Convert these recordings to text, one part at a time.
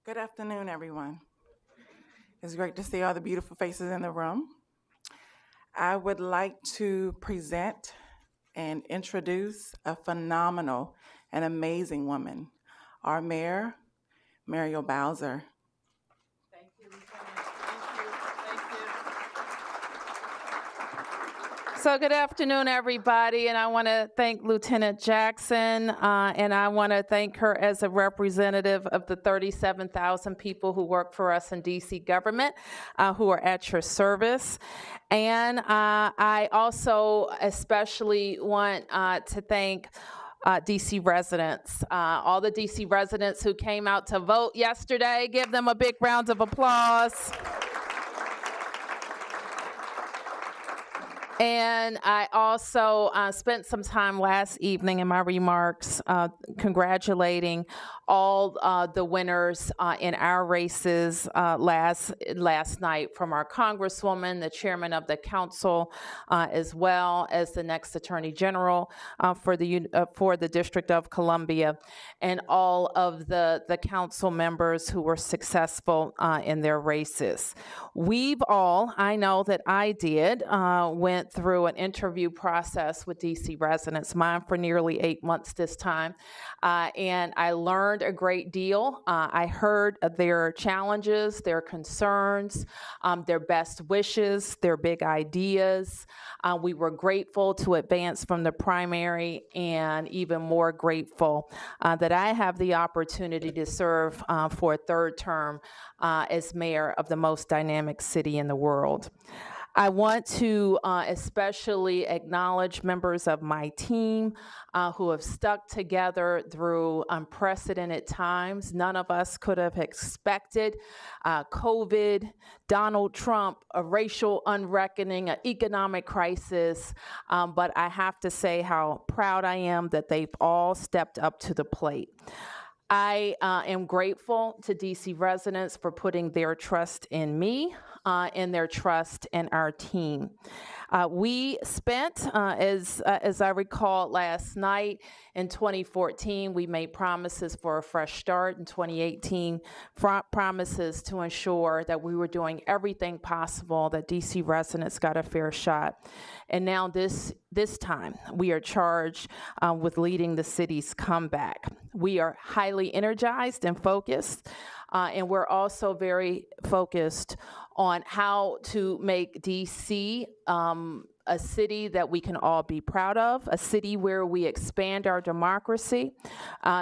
Good afternoon, everyone. It's great to see all the beautiful faces in the room. I would like to present and introduce a phenomenal and amazing woman, our mayor, Muriel Bowser. Thank you, Lieutenant. Thank you. So good afternoon, everybody, and I want to thank Lieutenant Jackson, and I want to thank her as a representative of the 37,000 people who work for us in D.C. government, who are at your service. And I also especially want to thank D.C. residents, all the D.C. residents who came out to vote yesterday. Give them a big round of applause. And I also spent some time last evening in my remarks congratulating all the winners in our races last night, from our Congresswoman, the chairman of the council, as well as the next Attorney General for the District of Columbia, and all of the council members who were successful in their races. We've all, I know that I did, went through an interview process with DC residents, mine for nearly 8 months this time, and I learned a great deal. I heard their challenges, their concerns, their best wishes, their big ideas. We were grateful to advance from the primary, and even more grateful that I have the opportunity to serve for a third term as mayor of the most dynamic city in the world. I want to especially acknowledge members of my team who have stuck together through unprecedented times. None of us could have expected COVID, Donald Trump, a racial unreckoning, an economic crisis, but I have to say how proud I am that they've all stepped up to the plate. I am grateful to DC residents for putting their trust in me and their trust in our team. We spent, as I recall last night, in 2014, we made promises for a fresh start. In 2018, promises to ensure that we were doing everything possible that DC residents got a fair shot. And now this time, we are charged with leading the city's comeback. We are highly energized and focused, and we're also very focused on how to make DC a city that we can all be proud of, a city where we expand our democracy,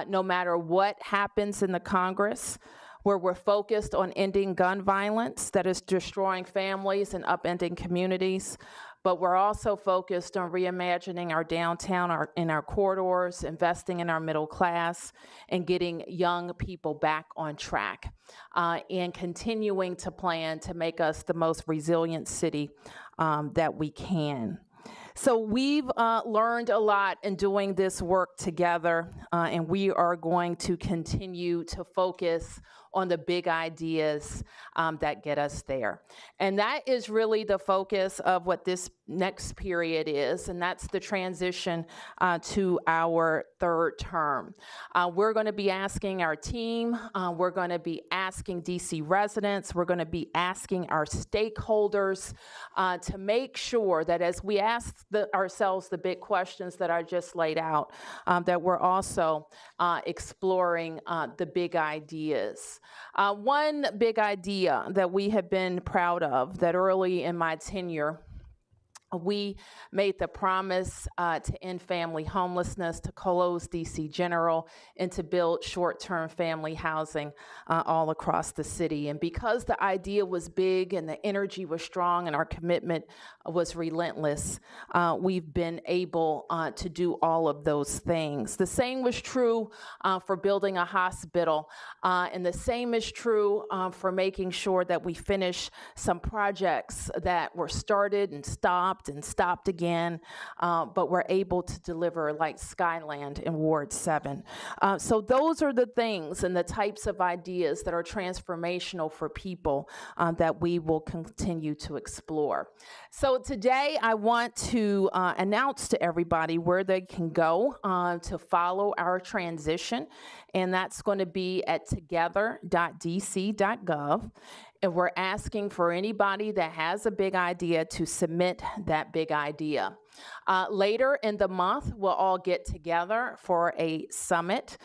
no matter what happens in the Congress, where we're focused on ending gun violence that is destroying families and upending communities. But we're also focused on reimagining our downtown in our corridors, investing in our middle class, and getting young people back on track, and continuing to plan to make us the most resilient city that we can. So we've learned a lot in doing this work together, and we are going to continue to focus on the big ideas that get us there. And that is really the focus of what this next period is, and that's the transition to our third term. We're going to be asking our team, we're going to be asking DC residents, we're going to be asking our stakeholders to make sure that as we ask ourselves the big questions that I just laid out, that we're also exploring the big ideas. One big idea that we have been proud of, that early in my tenure, we made the promise to end family homelessness, to close DC General, and to build short-term family housing all across the city. And because the idea was big and the energy was strong and our commitment was relentless, we've been able to do all of those things. The same was true for building a hospital, and the same is true for making sure that we finish some projects that were started and stopped stopped and stopped again, but we're able to deliver like Skyland in Ward 7. So those are the things and the types of ideas that are transformational for people that we will continue to explore. So today I want to announce to everybody where they can go to follow our transition, and that's going to be at Together.dc.gov. And we're asking for anybody that has a big idea to submit that big idea. Later in the month, we'll all get together for a summit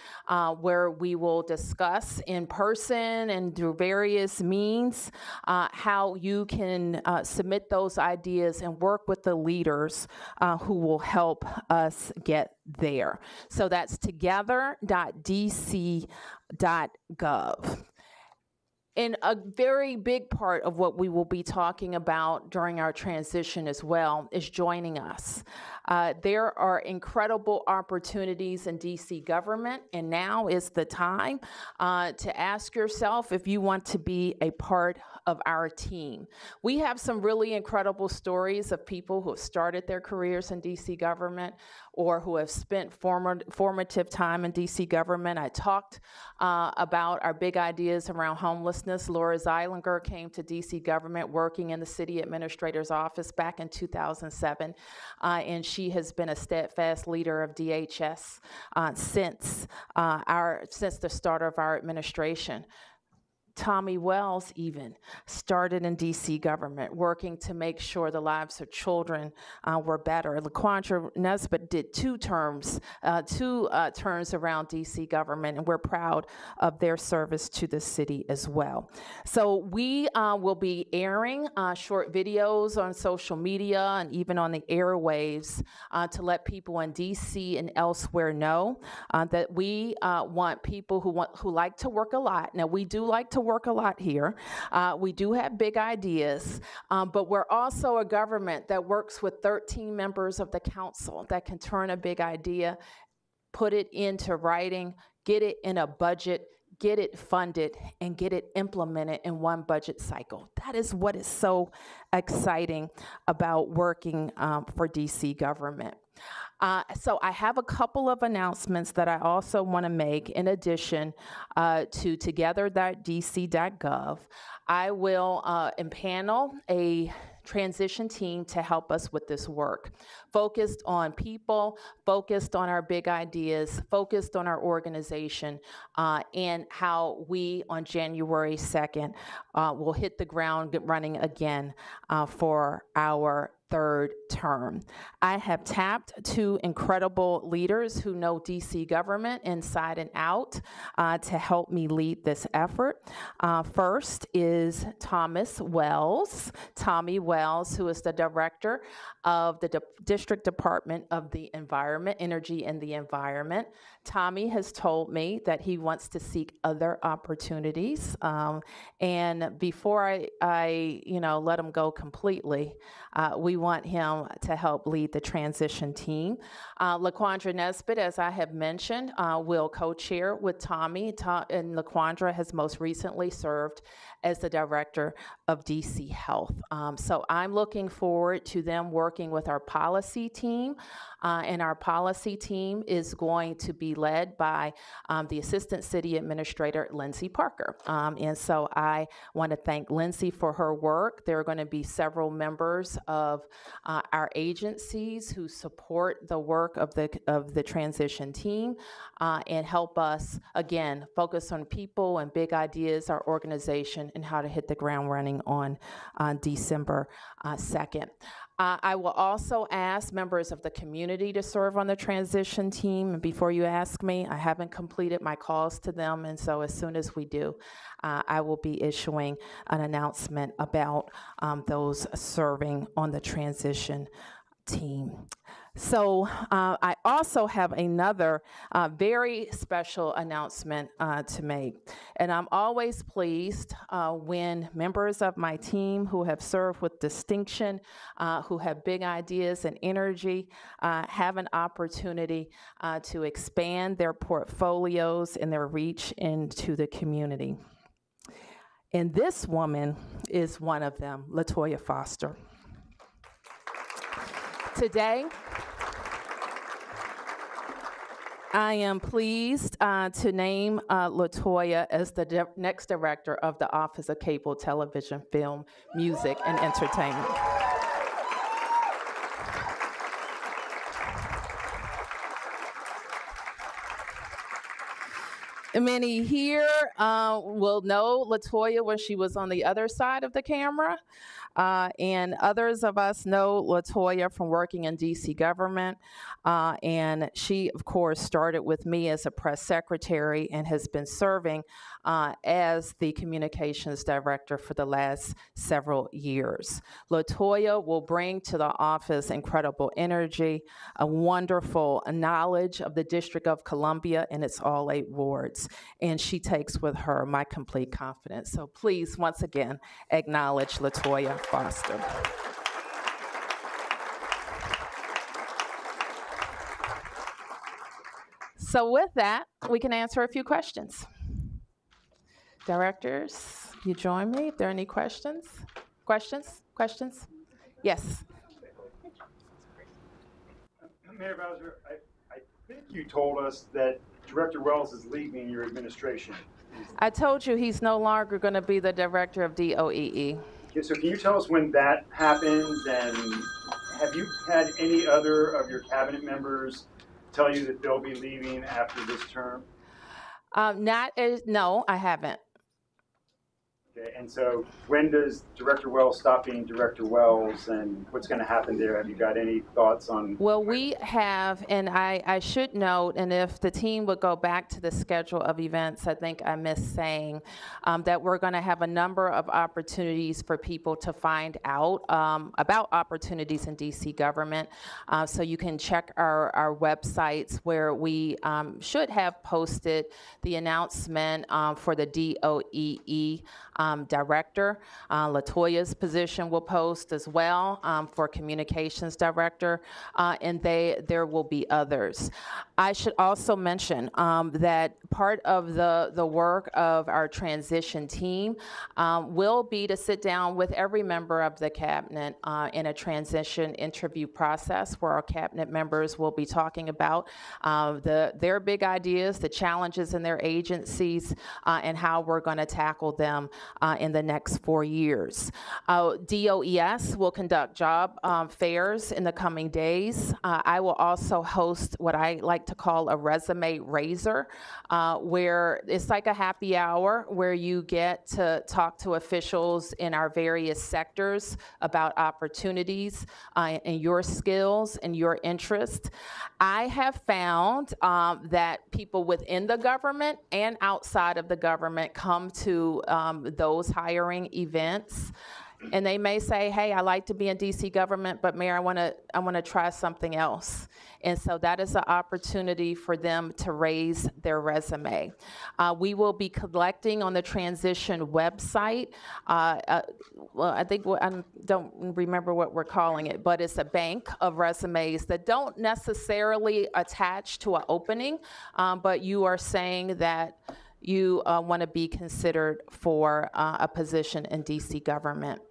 where we will discuss in person and through various means how you can submit those ideas and work with the leaders who will help us get there. So that's together.dc.gov. And a very big part of what we will be talking about during our transition as well is joining us. There are incredible opportunities in DC government, and now is the time to ask yourself if you want to be a part of our team. We have some really incredible stories of people who have started their careers in DC government or who have spent formative time in DC government. I talked about our big ideas around homelessness. Laura Zeilinger came to DC government working in the city administrator's office back in 2007, and she has been a steadfast leader of DHS since the start of our administration. Tommy Wells even started in DC government, working to make sure the lives of children were better. LaQuandra Nesbitt did two terms around DC government, and we're proud of their service to the city as well. So we will be airing short videos on social media and even on the airwaves to let people in DC and elsewhere know that we want people who like to work a lot. Now, we do like to work a lot here. We do have big ideas, but we're also a government that works with 13 members of the council that can turn a big idea, put it into writing, get it in a budget, get it funded, and get it implemented in one budget cycle. That is what is so exciting about working for DC government. So I have a couple of announcements that I also want to make in addition to together.dc.gov. I will impanel a transition team to help us with this work, focused on people, focused on our big ideas, focused on our organization, and how we on January 2nd will hit the ground running again for our third term. I have tapped two incredible leaders who know DC government inside and out to help me lead this effort. First is Tommy Wells, who is the director of the District Department of the Environment, Energy and the Environment. Tommy has told me that he wants to seek other opportunities, and before I let him go completely, we want him to help lead the transition team. LaQuandra Nesbitt, as I have mentioned, will co-chair with Tommy, and LaQuandra has most recently served as the director of DC Health. So I'm looking forward to them working with our policy team, and our policy team is going to be led by the Assistant City Administrator, Lindsay Parker. And so I want to thank Lindsay for her work. There are going to be several members of our agencies who support the work of the transition team and help us, again, focus on people and big ideas, our organization, and how to hit the ground running on December 2nd. I will also ask members of the community to serve on the transition team. And before you ask me, I haven't completed my calls to them. And so as soon as we do, I will be issuing an announcement about those serving on the transition team. So I also have another very special announcement to make. And I'm always pleased when members of my team who have served with distinction, who have big ideas and energy, have an opportunity to expand their portfolios and their reach into the community. And this woman is one of them, LaToya Foster. Today, I am pleased to name LaToya as the next director of the Office of Cable Television, Film, Music, and Entertainment. Many here will know LaToya when she was on the other side of the camera. And others of us know LaToya from working in DC government. And she, of course, started with me as a press secretary and has been serving as the communications director for the last several years. LaToya will bring to the office incredible energy, a wonderful knowledge of the District of Columbia and its all 8 wards. And she takes with her my complete confidence. So please, once again, acknowledge LaToya Foster. So with that, we can answer a few questions. Directors, you join me if there are any questions? Questions? Yes. Mayor Bowser, I think you told us that Director Wells is leaving your administration. I told you he's no longer going to be the director of DOEE. Okay, so can you tell us when that happens, and have you had any other of your cabinet members tell you that they'll be leaving after this term? No, I haven't. Okay, and so when does Director Wells stop being Director Wells, and what's going to happen there? Have you got any thoughts on? Well, we have, and I should note, and if the team would go back to the schedule of events, I think I missed saying that we're going to have a number of opportunities for people to find out about opportunities in DC government. So you can check our websites where we should have posted the announcement for the DOEE director. LaToya's position will post as well for communications director, and there will be others. I should also mention that part of the work of our transition team will be to sit down with every member of the cabinet in a transition interview process where our cabinet members will be talking about their big ideas, the challenges in their agencies, and how we're going to tackle them in the next 4 years. DOES will conduct job fairs in the coming days. I will also host what I like to call a resume raiser, where it's like a happy hour where you get to talk to officials in our various sectors about opportunities and your skills and your interests. I have found that people within the government and outside of the government come to those hiring events, and they may say, hey, I like to be in DC government, but Mayor, I want to try something else. And so that is an opportunity for them to raise their resume. We will be collecting on the transition website. Well, I think I don't remember what we're calling it, but it's a bank of resumes that don't necessarily attach to an opening, but you are saying that you want to be considered for a position in DC government.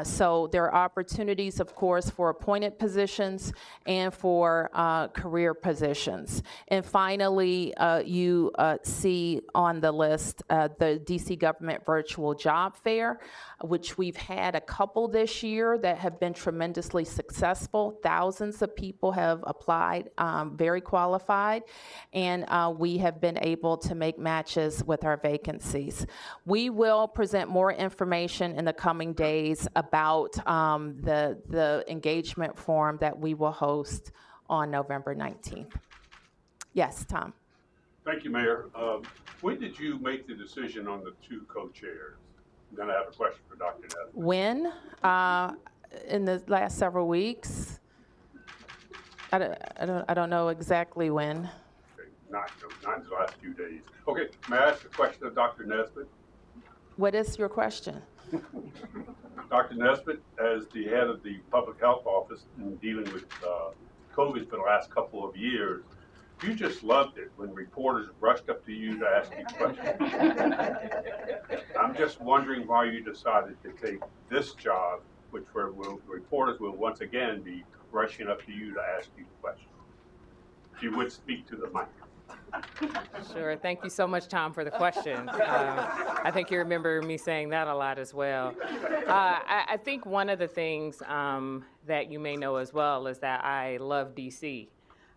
So there are opportunities, of course, for appointed positions and for career positions. And finally, you see on the list the DC Government Virtual Job Fair, which we've had a couple this year that have been tremendously successful. Thousands of people have applied, very qualified, and we have been able to make matches with our vacancies. We will present more information in the coming days about the engagement forum that we will host on November 19th. Yes, Tom. Thank you, Mayor. When did you make the decision on the 2 co-chairs? Then I have a question for Dr. Nesbitt. When? In the last several weeks. I don't know exactly when. Okay, not in the last few days. Okay, may I ask a question of Dr. Nesbitt? What is your question? Dr. Nesbitt, as the head of the Public Health Office in dealing with COVID for the last couple of years, you just loved it when reporters rushed up to you to ask you questions. I'm just wondering why you decided to take this job, which reporters will once again be rushing up to you to ask you questions. If you would speak to the mic. Sure. Thank you so much, Tom, for the question. I think you remember me saying that a lot as well. I think one of the things that you may know as well is that I love D.C.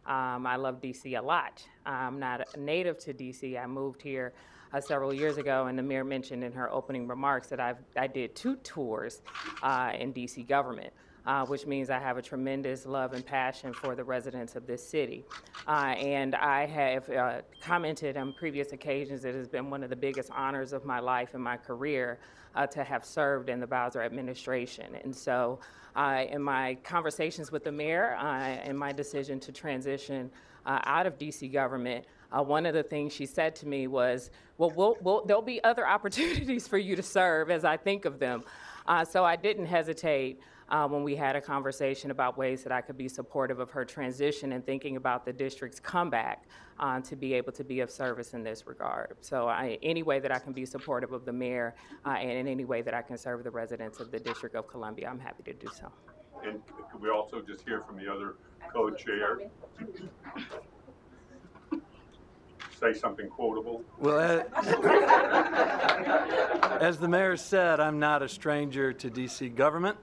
I love D.C. a lot. I'm not a native to D.C. I moved here several years ago, and the mayor mentioned in her opening remarks that I did 2 tours in D.C. government. Which means I have a tremendous love and passion for the residents of this city. And I have commented on previous occasions it has been one of the biggest honors of my life and my career to have served in the Bowser administration. And so in my conversations with the mayor and my decision to transition out of DC government, one of the things she said to me was, well, there'll be other opportunities for you to serve as I think of them. So I didn't hesitate when we had a conversation about ways that I could be supportive of her transition and thinking about the district's comeback to be able to be of service in this regard. So any way that I can be supportive of the mayor and in any way that I can serve the residents of the District of Columbia, I'm happy to do so. And could we also just hear from the other co-chair? Say something quotable. Well, as the mayor said, I'm not a stranger to DC government.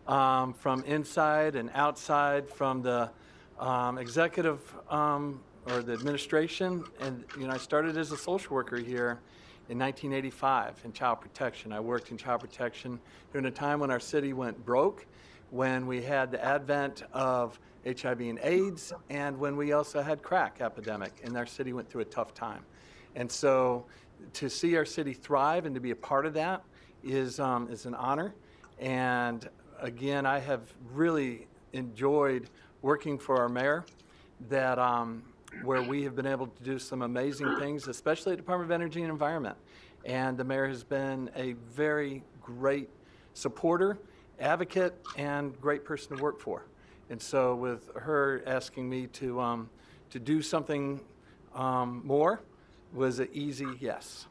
From inside and outside, from the executive or the administration, and I started as a social worker here in 1985 in child protection. I worked in child protection during a time when our city went broke, when we had the advent of HIV and AIDS, and when we also had crack epidemic, and our city went through a tough time. And so to see our city thrive and to be a part of that is an honor. And again, I have really enjoyed working for our mayor, that where we have been able to do some amazing things, especially at the Department of Energy and Environment. And the mayor has been a very great supporter, advocate, and great person to work for. And so with her asking me to do something more was an easy yes.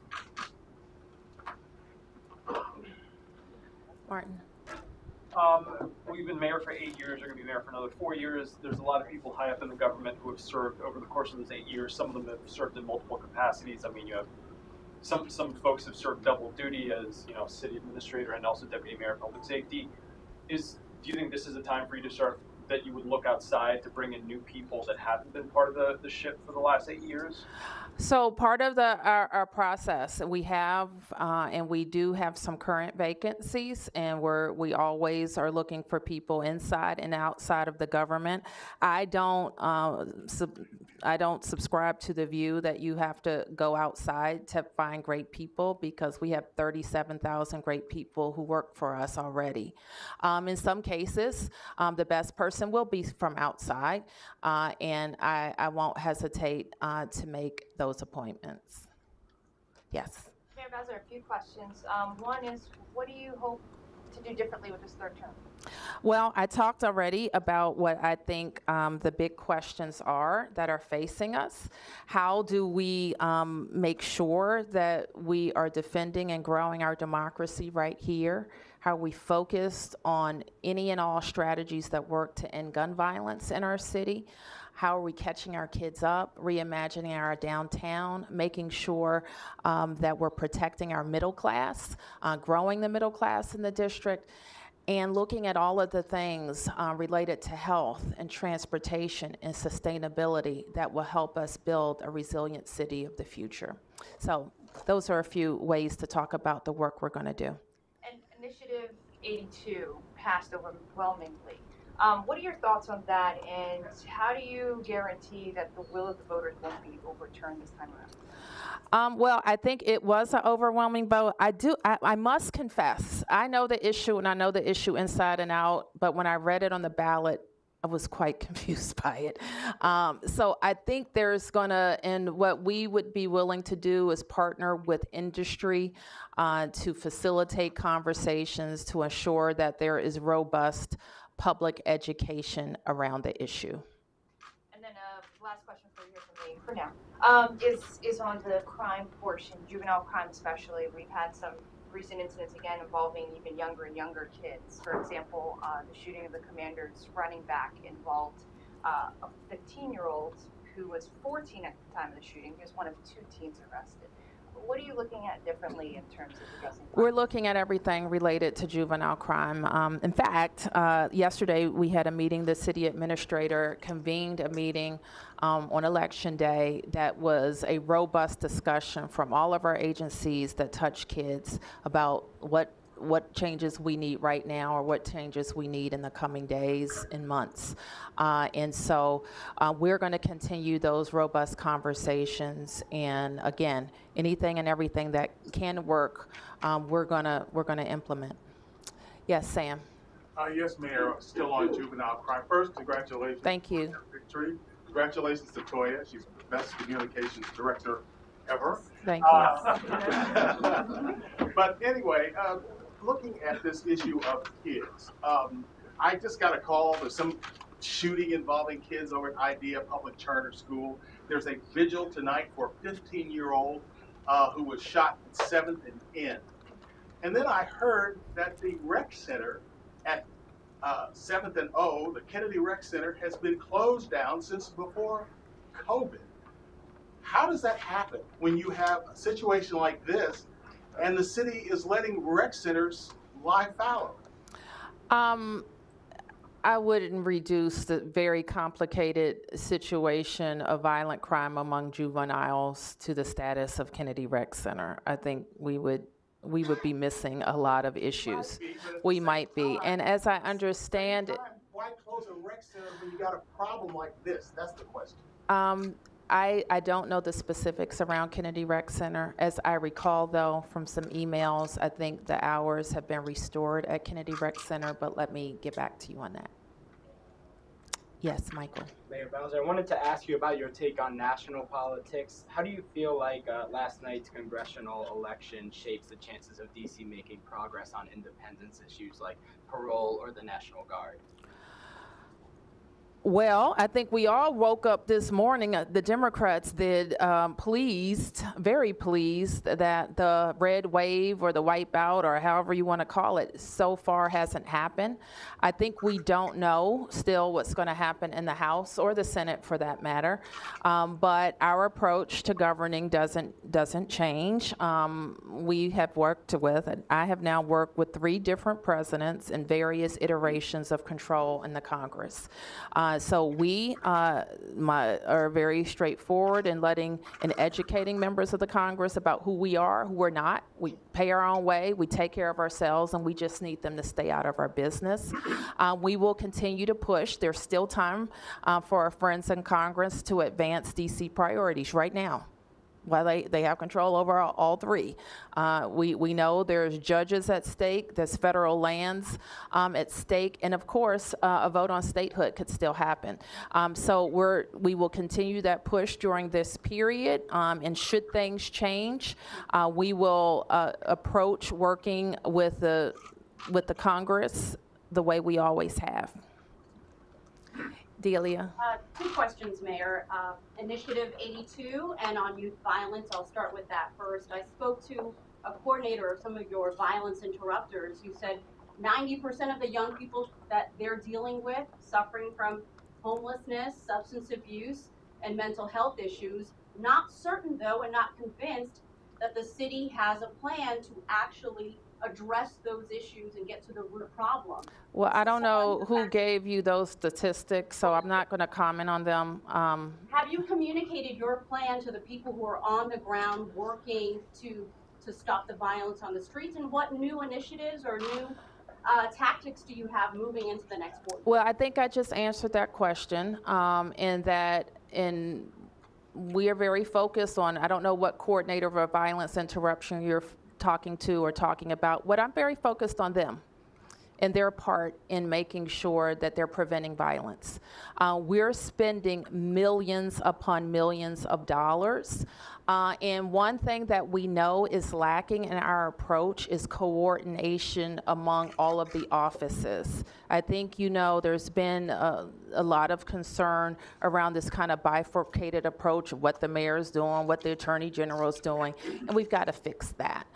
Martin. We've been mayor for 8 years. We're going to be mayor for another 4 years. There's a lot of people high up in the government who have served over the course of those 8 years. Some of them have served in multiple capacities. I mean, you have some folks have served double duty as city administrator and also deputy mayor of public safety. Do you think this is a time for you to start that you would look outside to bring in new people that haven't been part of the ship for the last 8 years? So part of our process, we have and we do have some current vacancies, and we always are looking for people inside and outside of the government. I don't subscribe to the view that you have to go outside to find great people, because we have 37,000 great people who work for us already. In some cases, the best person will be from outside, and I won't hesitate to make those appointments. Yes. Mayor Bowser, a few questions. One is, what do you hope to do differently with this third term? Well, I talked already about what I think the big questions are that are facing us. How do we make sure that we are defending and growing our democracy right here? How are we focused on any and all strategies that work to end gun violence in our city? How are we catching our kids up, reimagining our downtown, making sure that we're protecting our middle class, growing the middle class in the district, and looking at all of the things related to health and transportation and sustainability that will help us build a resilient city of the future. So those are a few ways to talk about the work we're going to do. And Initiative 82 passed overwhelmingly. What are your thoughts on that, and how do you guarantee that the will of the voters won't be overturned this time around? Well, I think it was an overwhelming vote. I must confess, I know the issue, and I know the issue inside and out, but when I read it on the ballot, I was quite confused by it. So I think there's and what we would be willing to do is partner with industry to facilitate conversations to ensure that there is robust public education around the issue. And then last question for you from me for now. is on the crime portion, juvenile crime especially. We've had some recent incidents again involving even younger and younger kids. For example, the shooting of the Commanders running back involved a 15-year-old who was 14 at the time of the shooting. He was one of 2 teens arrested. What are you looking at differently in terms of addressing crime? We're looking at everything related to juvenile crime. In fact, yesterday we had a meeting. The city administrator convened a meeting on Election Day that was a robust discussion from all of our agencies that touch kids about what changes we need right now or what changes we need in the coming days and months. And so we're going to continue those robust conversations. And again, anything and everything that can work, we're gonna implement. Yes, Sam. Yes, Mayor. Still on juvenile crime. First, congratulations. Thank you. On your victory. Congratulations to Toya. She's the best communications director ever. Thank you. But anyway, looking at this issue of kids, I just got a call. There's some shooting involving kids over at Idea Public Charter School. There's a vigil tonight for a 15-year-old who was shot in 7th and N. And then I heard that the rec center at 7th and O, the Kennedy Rec Center, has been closed down since before COVID. How does that happen when you have a situation like this and the city is letting rec centers lie fallow? I wouldn't reduce the very complicated situation of violent crime among juveniles to the status of Kennedy Rec Center. I think we would be missing a lot of issues. We might be. And as I understand it, why close a rec center when you got a problem like this? That's the question. I don't know the specifics around Kennedy Rec Center. As I recall, though, from some emails, I think the hours have been restored at Kennedy Rec Center, but let me get back to you on that. Yes, Michael. Mayor Bowser, I wanted to ask you about your take on national politics. How do you feel like last night's congressional election shapes the chances of D.C. making progress on independence issues like parole or the National Guard? Well, I think we all woke up this morning, the Democrats did, very pleased that the red wave or the wipeout or however you want to call it so far hasn't happened. I think we don't know still what's going to happen in the House or the Senate for that matter. But our approach to governing doesn't change. We have worked with, I have now worked with 3 different presidents in various iterations of control in the Congress. So we are very straightforward in letting and educating members of the Congress about who we are, who we're not. We pay our own way, we take care of ourselves, and we just need them to stay out of our business. We will continue to push. There's still time for our friends in Congress to advance DC priorities right now. Well, they have control over all 3. We know there's judges at stake, there's federal lands at stake, and of course, a vote on statehood could still happen. So we will continue that push during this period, and should things change, we will approach working with the Congress the way we always have. Delia. 2 questions, Mayor. Initiative 82 and on youth violence, I'll start with that first. I spoke to a coordinator of some of your violence interrupters who said 90% of the young people that they're dealing with suffering from homelessness, substance abuse, and mental health issues. Not certain, though, and not convinced that the city has a plan to actually address those issues and get to the root problem. Well, I don't know who gave you those statistics, so I'm not going to comment on them. Have you communicated your plan to the people who are on the ground working to stop the violence on the streets, and what new initiatives or new tactics do you have moving into the next 4 years? Well, I think I just answered that question, we are very focused on, I don't know what coordinator of a violence interruption you're talking to or talking about. What I'm very focused on them. and their part in making sure that they're preventing violence. We're spending millions upon millions of dollars. And one thing that we know is lacking in our approach is coordination among all of the offices. I think, you know, there's been a lot of concern around this kind of bifurcated approach of what the mayor is doing, what the attorney general is doing, and we've got to fix that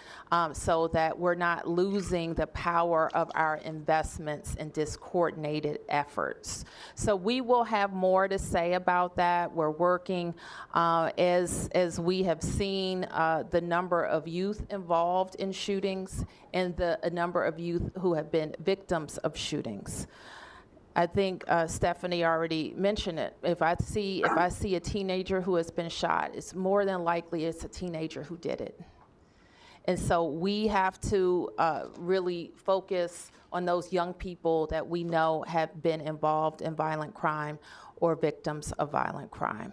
so that we're not losing the power of our investments in discoordinated efforts. So we will have more to say about that. We're working as we have seen the number of youth involved in shootings and the number of youth who have been victims of shootings. I think Stephanie already mentioned it. If I see a teenager who has been shot, it's more than likely it's a teenager who did it. And so we have to really focus on those young people that we know have been involved in violent crime or victims of violent crime.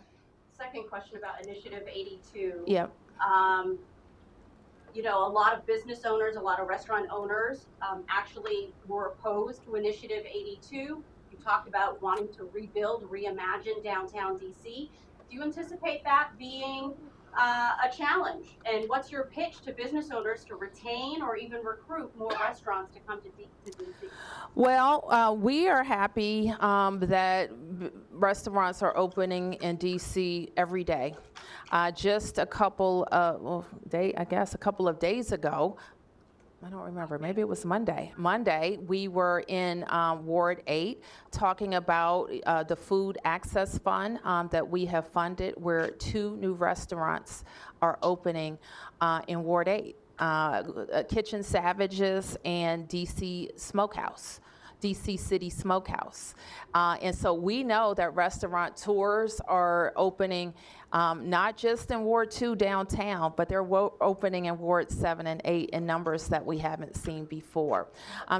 Second question about Initiative 82. Yep. You know, a lot of business owners, a lot of restaurant owners actually were opposed to Initiative 82. You talked about wanting to rebuild, reimagine downtown DC. Do you anticipate that being a challenge? And what's your pitch to business owners to retain or even recruit more restaurants to come to DC? Well, we are happy that restaurants are opening in DC every day. Just a couple of days ago, I don't remember, maybe it was Monday. We were in Ward 8 talking about the Food Access Fund that we have funded, where 2 new restaurants are opening in Ward 8, Kitchen Savages and DC Smokehouse. DC City Smokehouse. And so we know that restaurateurs are opening not just in Ward 2 downtown, but they're opening in Ward 7 and 8 in numbers that we haven't seen before.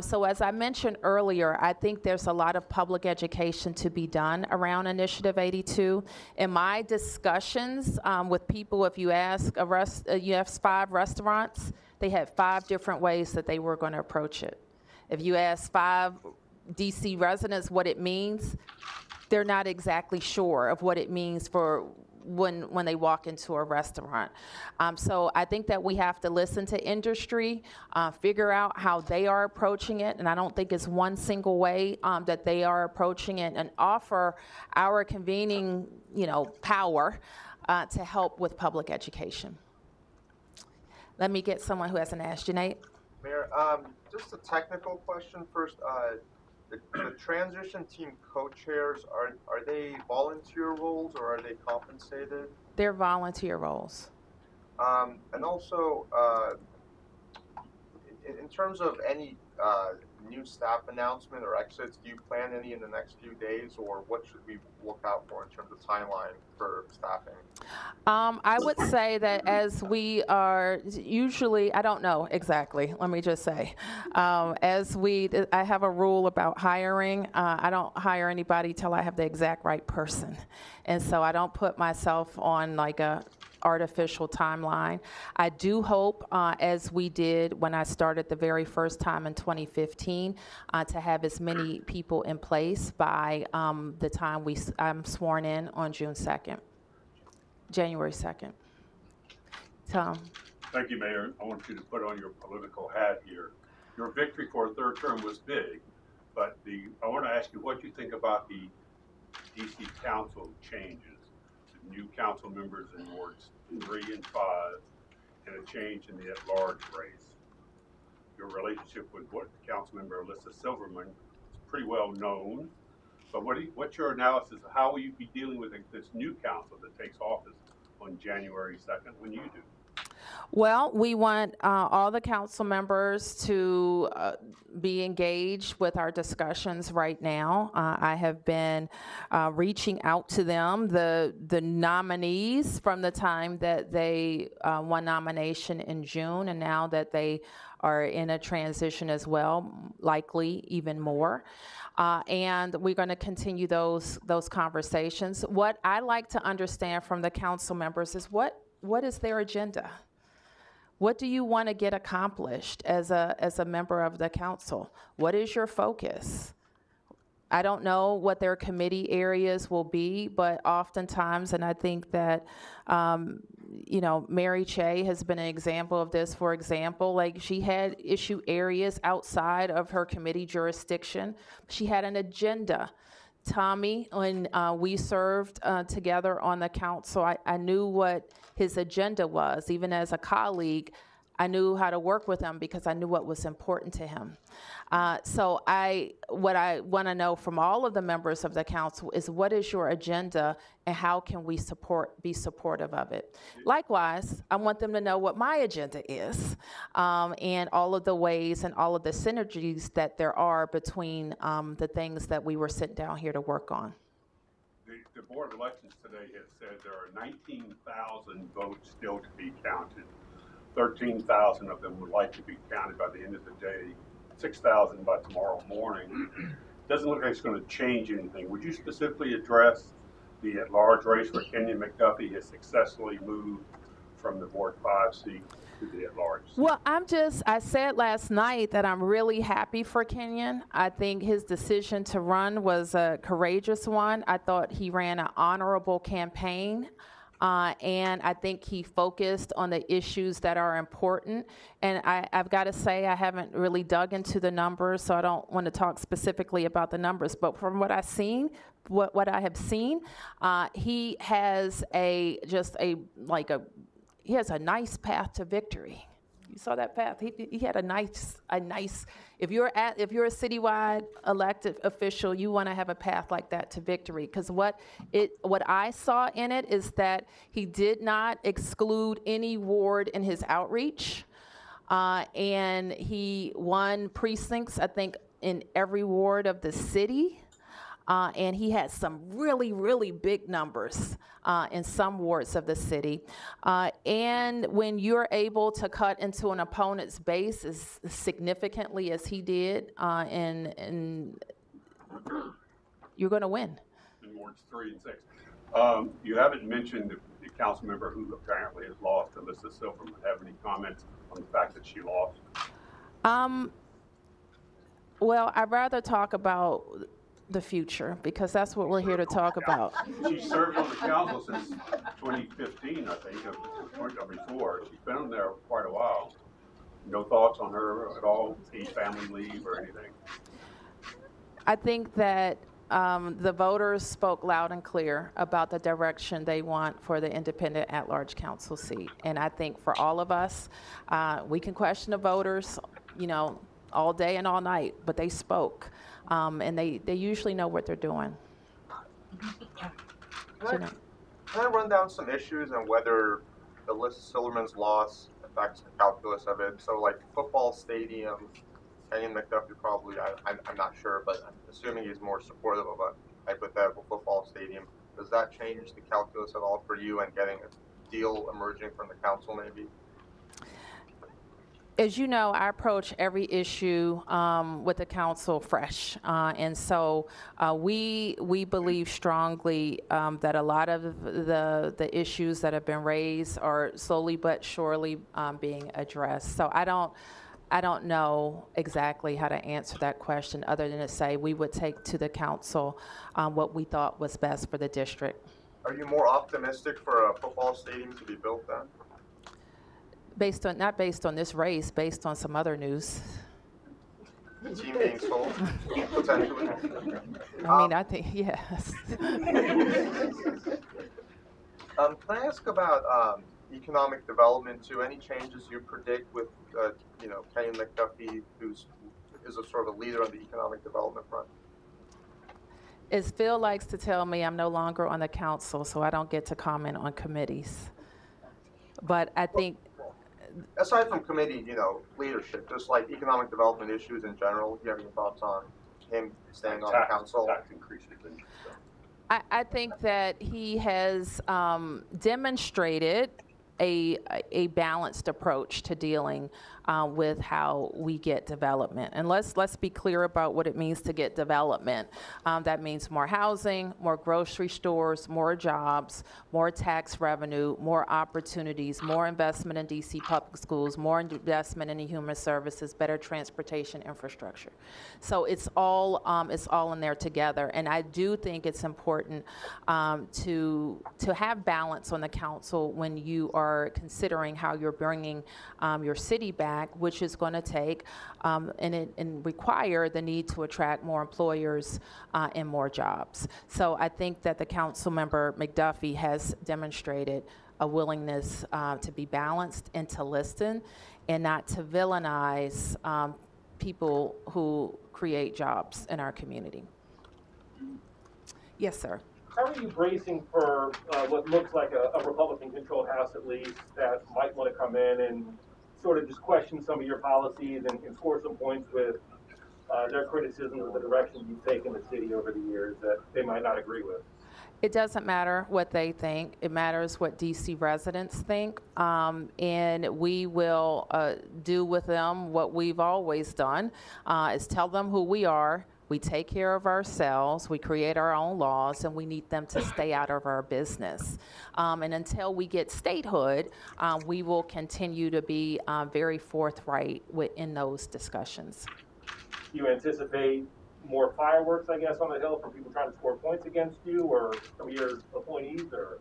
So as I mentioned earlier, I think there's a lot of public education to be done around Initiative 82. In my discussions with people, if you ask you have 5 restaurants, they had 5 different ways that they were going to approach it. If you ask 5 DC residents what it means, they're not exactly sure of what it means for when they walk into a restaurant. So I think that we have to listen to industry, figure out how they are approaching it, and I don't think it's one single way that they are approaching it, and offer our convening, power to help with public education. Let me get someone who hasn't asked you, Nate. Mayor, just a technical question first. The transition team co-chairs, are they volunteer roles or are they compensated? They're volunteer roles. And also, in terms of any new staff announcement or exits, do you plan any in the next few days, or what should we look out for in terms of timeline for staffing? I would say that as we are usually, I don't know exactly, let me just say, I have a rule about hiring. I don't hire anybody till I have the exact right person. And so I don't put myself on like a artificial timeline. I do hope, as we did when I started the very first time in 2015, to have as many people in place by the time I'm sworn in on January 2nd. Tom. Thank you, Mayor. I want you to put on your political hat here. Your victory for a 3rd term was big, but I want to ask you what you think about the DC Council changes. New council members in wards 3 and 5, and a change in the at-large race. Your relationship with council member Alyssa Silverman is pretty well known, but what's your analysis of how will you be dealing with this new council that takes office on January 2nd when you do? Well, we want all the council members to be engaged with our discussions right now. I have been reaching out to them, the nominees, from the time that they won nomination in June, and now that they are in a transition as well, likely even more. And we're going to continue those conversations. What I like to understand from the council members is what is their agenda? What do you want to get accomplished as a member of the council? What is your focus? I don't know what their committee areas will be, but oftentimes, and I think that, you know, Mary Che has been an example of this. For example, like she had issue areas outside of her committee jurisdiction. She had an agenda. Tommy, when we served together on the council, I knew what his agenda was. Even as a colleague, I knew how to work with him because I knew what was important to him. So what I want to know from all of the members of the council is, what is your agenda and how can we be supportive of it? Likewise, I want them to know what my agenda is, and all of the ways and all of the synergies that there are between the things that we were sitting down here to work on. The Board of Elections today has said there are 19,000 votes still to be counted. 13,000 of them would like to be counted by the end of the day, 6,000 by tomorrow morning. Doesn't look like it's going to change anything. Would you specifically address the at-large race where Kenyon McDuffie has successfully moved from the Ward 5 seat to the at-large seat? Well, I said last night that I'm really happy for Kenyon. I think his decision to run was a courageous one. I thought he ran an honorable campaign. And I think he focused on the issues that are important. And I've got to say, I haven't really dug into the numbers, so I don't want to talk specifically about the numbers. But from what I've seen, what I have seen, he has he has a nice path to victory. You saw that path. He had a nice. If you're a citywide elected official, you want to have a path like that to victory. Because what I saw in it is that he did not exclude any ward in his outreach, and he won precincts, I think, in every ward of the city. And he had some really, really big numbers in some wards of the city. And when you're able to cut into an opponent's base as significantly as he did, and you're going to win. In wards 3 and 6. You haven't mentioned the council member who apparently has lost, Alyssa Silverman. Have any comments on the fact that she lost? Well, I'd rather talk about the future, because that's what we're here to talk about. She served on the council since 2015, I think, or before. She's been on there quite a while. No thoughts on her at all? Any family leave or anything? I think that the voters spoke loud and clear about the direction they want for the independent at-large council seat. And I think for all of us, we can question the voters, you know, all day and all night, but they spoke. And they usually know what they're doing. Can I run down some issues and whether Alyssa Silverman's loss affects the calculus of it? So, like football stadium, Kenyon McDuffie probably, I'm not sure, but I'm assuming he's more supportive of a hypothetical football stadium. Does that change the calculus at all for you and getting a deal emerging from the council maybe? As you know, I approach every issue with the council fresh, and so we believe strongly that a lot of the issues that have been raised are slowly but surely being addressed. So I don't know exactly how to answer that question, other than to say we would take to the council what we thought was best for the district. Are you more optimistic for a football stadium to be built then? Not based on this race, based on some other news. The team being sold, potentially. I mean, I think, yes. Can I ask about economic development too? Any changes you predict with, Kenyon McDuffie, who is a sort of a leader on the economic development front? As Phil likes to tell me, I'm no longer on the council, so I don't get to comment on committees. But I think, aside from committee, leadership, just like economic development issues in general, do you have any thoughts on him staying on the council? Tax increases and stuff. I think that he has demonstrated a balanced approach to dealing with how we get development. And let's be clear about what it means to get development. That means more housing, more grocery stores, more jobs, more tax revenue, more opportunities, more investment in DC public schools, more investment in human services, better transportation infrastructure. So it's all in there together. And I do think it's important to have balance on the council when you are considering how you're bringing your city back, which is going to take and require the need to attract more employers and more jobs. So I think that the council member McDuffie has demonstrated a willingness to be balanced and to listen and not to villainize people who create jobs in our community. Yes, sir. How are you bracing for what looks like a Republican-controlled House, at least, that might want to come in and sort of just question some of your policies and score some points with their criticism of the direction you've taken the city over the years that they might not agree with? It doesn't matter what they think. It matters what DC residents think. And we will do with them what we've always done, is tell them who we are. We take care of ourselves, we create our own laws, and we need them to stay out of our business. And until we get statehood, we will continue to be very forthright in those discussions. Do you anticipate more fireworks, I guess, on the Hill from people trying to score points against you or some of your appointees? Or?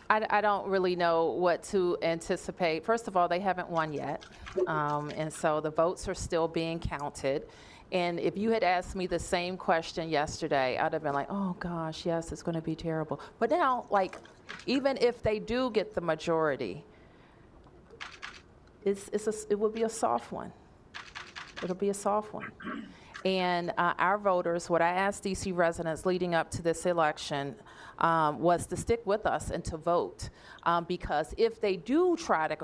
I don't really know what to anticipate. First of all, they haven't won yet, and so the votes are still being counted. And if you had asked me the same question yesterday, I'd have been like, oh gosh, yes, it's going to be terrible. But now, like, even if they do get the majority, it will be a soft one. It'll be a soft one. And our voters, what I asked DC residents leading up to this election was to stick with us and to vote. Because if they do try to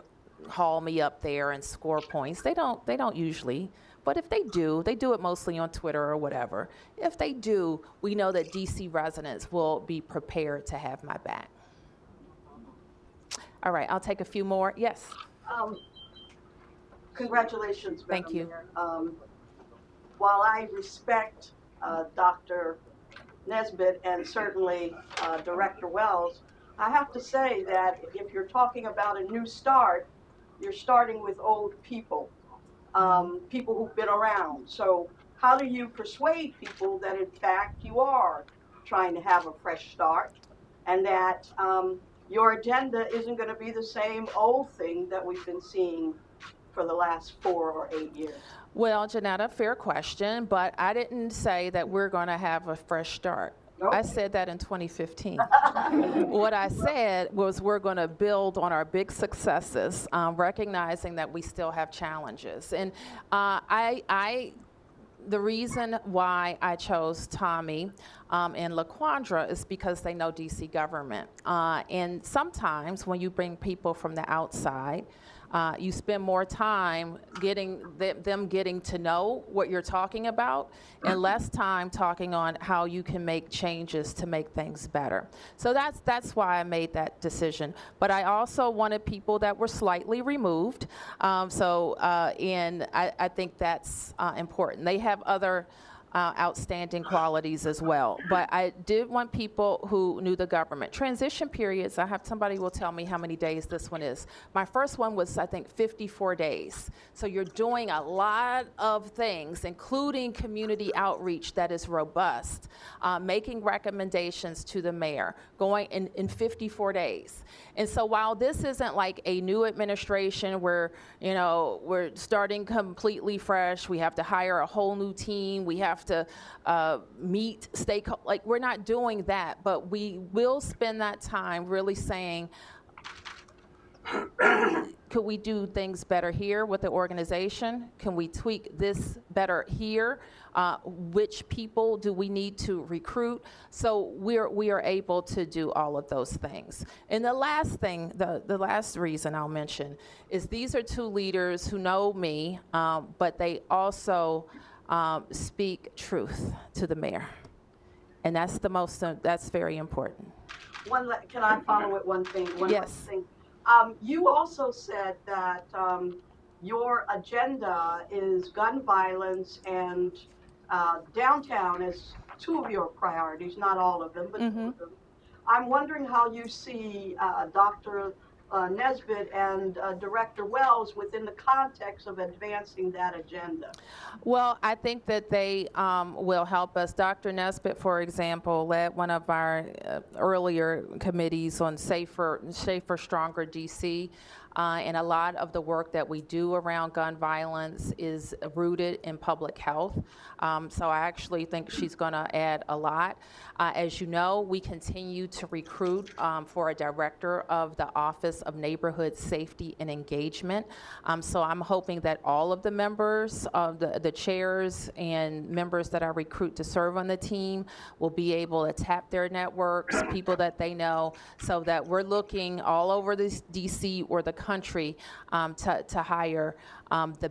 haul me up there and score points, they don't usually. But if they do it mostly on Twitter or whatever. If they do, we know that DC residents will be prepared to have my back. All right, I'll take a few more. Yes. Congratulations, Madam Thank you. Mayor. While I respect Dr. Nesbitt and certainly Director Wells, I have to say that if you're talking about a new start, you're starting with old people. People who've been around. So how do you persuade people that in fact you are trying to have a fresh start and that your agenda isn't going to be the same old thing that we've been seeing for the last 4 or 8 years? Well, Janetta, fair question, but I didn't say that we're going to have a fresh start. Nope. I said that in 2015. What I said was we're going to build on our big successes, recognizing that we still have challenges. And the reason why I chose Tommy and LaQuandra is because they know DC government. And sometimes when you bring people from the outside, you spend more time getting them getting to know what you're talking about and less time talking on how you can make changes to make things better. So that's why I made that decision. But I also wanted people that were slightly removed. And I think that's important. They have other outstanding qualities as well. But I did want people who knew the government. Transition periods, I have somebody will tell me how many days this one is. My first one was, I think, 54 days. So you're doing a lot of things, including community outreach that is robust, making recommendations to the mayor, going in 54 days. And so while this isn't like a new administration where, you know, we're starting completely fresh, we have to hire a whole new team, we have to meet stakeholders, like we're not doing that, but we will spend that time really saying, could we do things better here with the organization? Can we tweak this better here? Which people do we need to recruit? So we are able to do all of those things. And the last thing, the last reason I'll mention is these are two leaders who know me, but they also speak truth to the mayor. And that's very important. Can I follow with one thing? Yes. Last thing. You also said that your agenda is gun violence and downtown as two of your priorities, not all of them, but two of them. I'm wondering how you see Dr. Nesbitt and Director Wells within the context of advancing that agenda. Well, I think that they will help us. Dr. Nesbitt, for example, led one of our earlier committees on Safer, Stronger DC. And a lot of the work that we do around gun violence is rooted in public health. So I actually think she's going to add a lot. As you know, we continue to recruit for a director of the Office of Neighborhood Safety and Engagement. So I'm hoping that all of the members of the chairs and members that I recruit to serve on the team will be able to tap their networks, people that they know, so that we're looking all over this DC or the country to hire the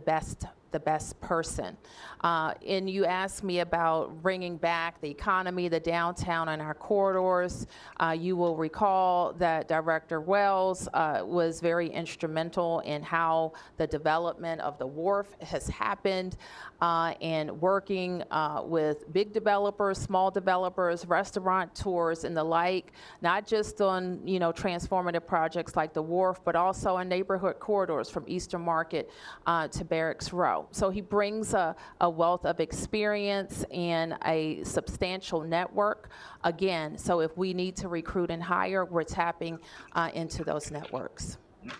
best person. And you asked me about bringing back the economy, the downtown, and our corridors. You will recall that Director Wells was very instrumental in how the development of the wharf has happened, and working with big developers, small developers, restaurateurs, and the like, not just on transformative projects like the wharf, but also in neighborhood corridors from Eastern Market to Barracks Row. So he brings a wealth of experience and a substantial network. Again, so if we need to recruit and hire, we're tapping into those networks.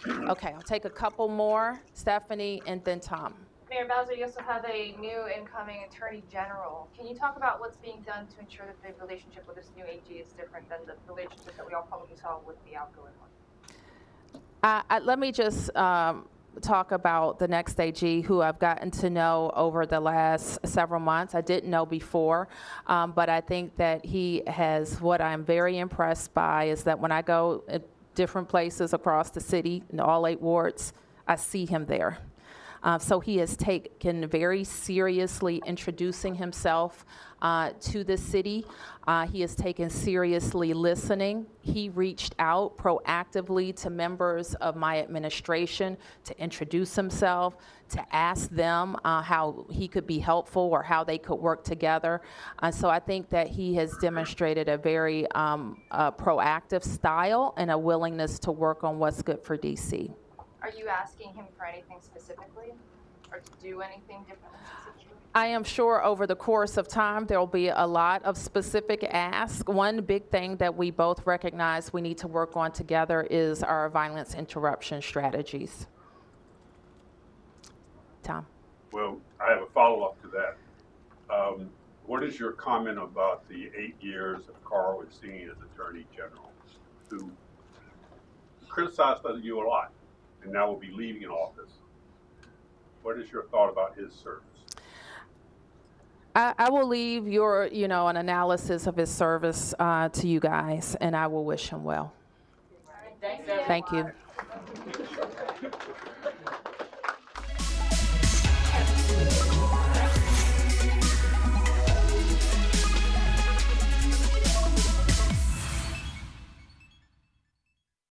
Okay, I'll take a couple more. Stephanie and then Tom. Mayor Bowser, you also have a new incoming Attorney General. Can you talk about what's being done to ensure that the relationship with this new AG is different than the relationship that we all probably saw with the outgoing one? Let me just talk about the next AG, who I've gotten to know over the last several months. I didn't know before, but I think that he has, what I'm very impressed by is that when I go at different places across the city, in all 8 wards, I see him there. So he has taken very seriously introducing himself to the city. He has taken seriously listening. He reached out proactively to members of my administration to introduce himself, to ask them how he could be helpful or how they could work together. So I think that he has demonstrated a very proactive style and a willingness to work on what's good for DC. Are you asking him for anything specifically or to do anything different in this situation? I am sure over the course of time there will be a lot of specific asks. One big thing that we both recognize we need to work on together is our violence interruption strategies. Tom. Well, I have a follow-up to that. What is your comment about the 8 years of Carl was seen as Attorney General, who criticized you a lot and now will be leaving office? What is your thought about his service? I will leave your, an analysis of his service to you guys, and I will wish him well. All right, thank you. Thank you.